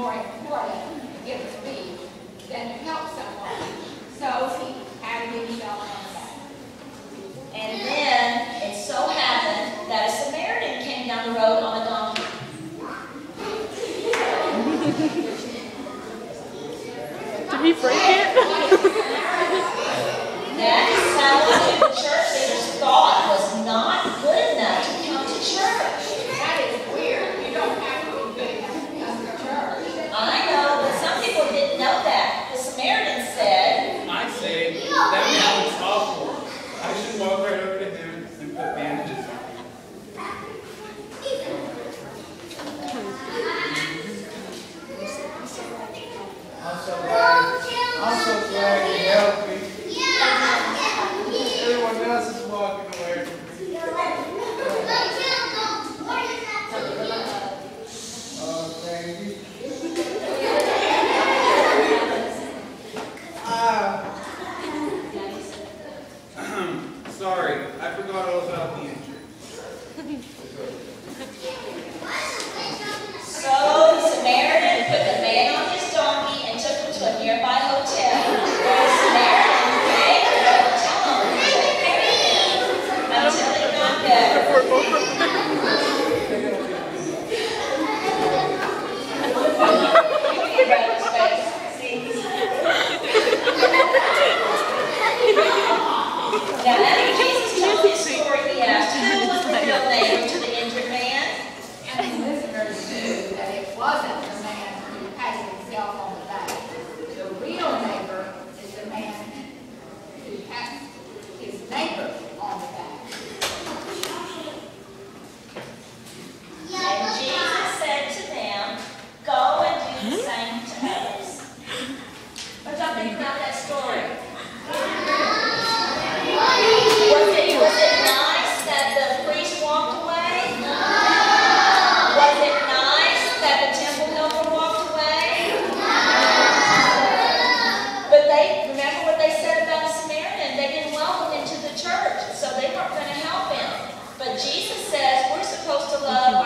more important to give a speech than to help someone. So he patted himself on the back. And then it so happened that a Samaritan came down the road on a donkey. Did he break it? That is someone who the church leaders thought was not good enough to come to church. That is weird. You don't have to be good enough to come to church. I know, but some people didn't know that. The Samaritan said, I say, that man looks awful. I should walk right over to him and put bandages on him. I'm so glad you helped me. Everyone else is walking away from me. Oh, thank you. Sorry, I forgot all about the injury. so the Samaritan put the man on his donkey and took him to a nearby hotel, where the Samaritan paid for the hotel owner to take care of him until he got better. Now, after Jesus told his story, he asked, who was the real neighbor to the injured man? And the listeners knew that it wasn't the man who patted himself on the back. The real neighbor is the man who pats his neighbor on the back. And Jesus said to them, go and do the same to others. What do y'all think about that story? Was it nice that the priest walked away? No. Was it nice that the temple helper walked away? No. But remember what they said about a Samaritan? They didn't welcome him to the church, so they weren't going to help him. But Jesus says we're supposed to love